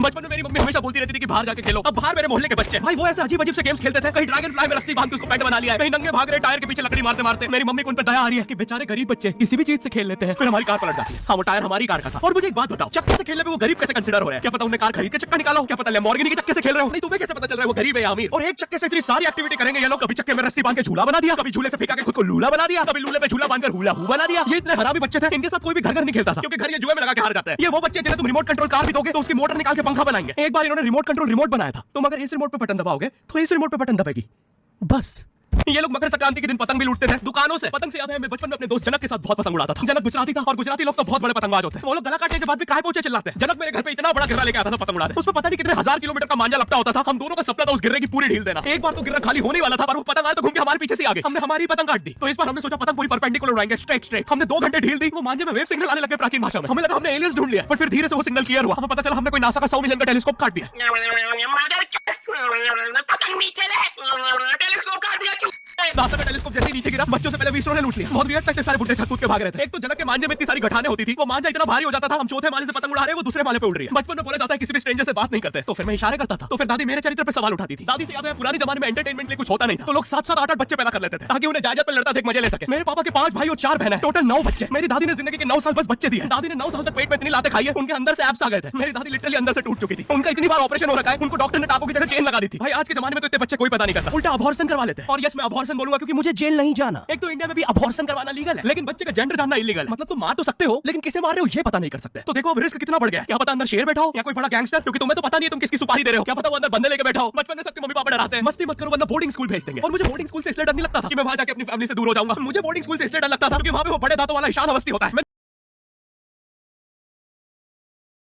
बचपन में मेरी मम्मी हमेशा बोलती रहती थी कि बाहर जाके खेलो। अब बाहर मेरे मोहल्ले के बच्चे भाई वो ऐसे अजीब अजीब से गेम्स खेलते थे। कहीं ड्रैगन फ्लाई में रस्सी बांध के उसको पेट बना लिया है, कहीं नंगे भाग रहे टायर के पीछे लकड़ी मारते मारते। मेरी मम्मी को उन पर दया आ रही है कि बेचारे गरीब बच्चे किसी भी चीज से खेल लेते हैं, फिर हमारी कार पलट जाती है। हाँ, वो टायर हमारी कार का था। और मुझे एक बात बताओ, चक्के से खेलने पे वो गरीब कैसे कंसीडर हो रहे हैं? क्या पता उन्हें कार खरीद के चक्का निकालो, क्या पता लैम्बोर्गिनी के चक्के से खेल रहे हो। नहीं, तुम्हें कैसे पता चल रहा है वो गरीब है या अमीर? और एक चक्के से इतनी सारी एक्टिविटी करेंगे ये लोग। कभी चक्के में रस्सी बांध के झूला बना दिया, कभी झूले से फेंका के खुद को लूला बना दिया, कभी लूले पे झूला बांधकर हुला हू बना दिया। ये इतने हरामी बच्चे थे, इनके साथ कोई भी घर नहीं खेलता था, क्योंकि घर ये जुए में लगा के हार जाते हैं। ये वो बच्चे जिन्हें तुम रिमोट कंट्रोल कार भी दोगे तो उसकी मोटर निकाल के पंखा बनाएंगे। एक बार इन्होंने रिमोट कंट्रोल रिमोट बनाया था, तुम अगर इस रिमोट पे बटन दबाओगे तो इस रिमोट पे बटन दबेगी, बस। ये लोग मकर संक्रांति के दिन पतंग भी लूटते थे दुकानों से। पतंग से याद है, मैं बचपन में अपने दोस्त जनक के साथ बहुत पतंग उड़ाता था। जनक गुजराती था और गुजराती लोग तो बहुत बड़े पतंगबाज होते हैं। वो लोग गला काटने के बाद भी काहे पहुंचे चिल्लाते हैं। जनक मेरे घर पे इतना बड़ा गिर्रा लेके आता था पतंग उड़ाने। उसमें पता नहीं कितने हजार किलोमीटर का मांझा लपटा होता था। हम दोनों का सपना था उस गिर्रे की पूरी ढील देना। एक बार तो गिर्रा खाली होने वाला था, पर वो पतंग आया तो घूम के हमारे पीछे से आ गई। हमने हमारी पतंग काट दी। तो इस बार हमने सोचा पतंग पूरी परपेंडिकुलर उड़ाएंगे, स्ट्रेट स्ट्रेट। हमने 2 घंटे ढील दी, वो मांझे में वेव सिग्नल आने लगे प्राचीन भाषा में। हमें लगा हमने एलियंस ढूंढ लिया, पर फिर धीरे से वो सिग्नल क्लियर हुआ। हमें पता चला हमने कोई नासा का 100 मिलियन का टेलीस्कोप काट दिया। नासा का टेलीस्कोप जैसे ही नीचे गिरा, बच्चों से पहले वीसरों ने लूट लिया। बहुत वियर्ड लगते सारे बुड्ढे छत कूद के भाग रहे थे। एक तो जनक के मांझे में इतनी सारी गठाने होती थी, वो मांझा इतना भारी हो जाता था, हम चौथे माले से पतंग उड़ा रहे हैं, वो दूसरे माले पे उड़ रही है। बचपन में बोला जाता है किसी भी स्ट्रेंजर से बात नहीं करते, तो फिर मैं इशारे करता था। तो फिर दादी मेरे चरित्र पे सवाल उठाती थी। दादी से याद है पुराने जमाने में एंटरटेनमेंट के लिए कुछ होता नहीं था, तो लोग 7-7 8-8 बच्चे पैदा कर लेते थे ताकि उन्हें जायदाद पे लड़ता देख मजे ले सके। मेरे पापा के 5 भाई और 4 बहनें, टोटल 9 बच्चे। मेरी दादी ने जिंदगी के 9 साल बस बच्चे दिए। दादी ने 9 साल तक पेट में इतनी लाते खाई है, उनके अंदर से एब्स आ गए थे। मेरी दादी लिटरली अंदर से टूट चुकी थी। उनका इतनी बार ऑपरेशन हो रखा है, उनको डॉक्टर ने टापों की जगह चेन लगा दी थी। भाई आज के जमाने में तो इतने बच्चे कोई पता नहीं करता, उल्टा अबॉर्शन करवा लेते हैं। और यस, मैं अबॉर्शन बोलूंगा क्योंकि मुझे जेल नहीं जाना। एक तो इंडिया में भी अबॉर्शन करवाना लीगल है, लेकिन बच्चे का जेंडर जानना इलीगल है। मतलब तुम मार तो सकते हो, लेकिन किसे मार रहे हो ये पता नहीं कर सकते। तो देखो अब रिस्क कितना बढ़ गया है। क्या पता अंदर शेर बैठा हो या कोई बड़ा गैंगस्टर, क्योंकि तुम्हें तो पता नहीं है तुम किसकी सुपारी दे रहे हो। क्या पता वो अंदर बंदे लेके बैठा हो। बचपन में सबके मम्मी पापा डराते हैं, मस्ती मत करो वरना बोर्डिंग स्कूल भेज देंगे। और मुझे बोर्डिंग स्कूल से इसलिए डर नहीं लगता था कि मैं वहां जाके अपनी फैमिली से दूर हो जाऊंगा। मुझे बोर्डिंग स्कूल से इसलिए डर लगता था क्योंकि वहां पे वो बड़े दांतों वाला ईशान अवस्थी होता है।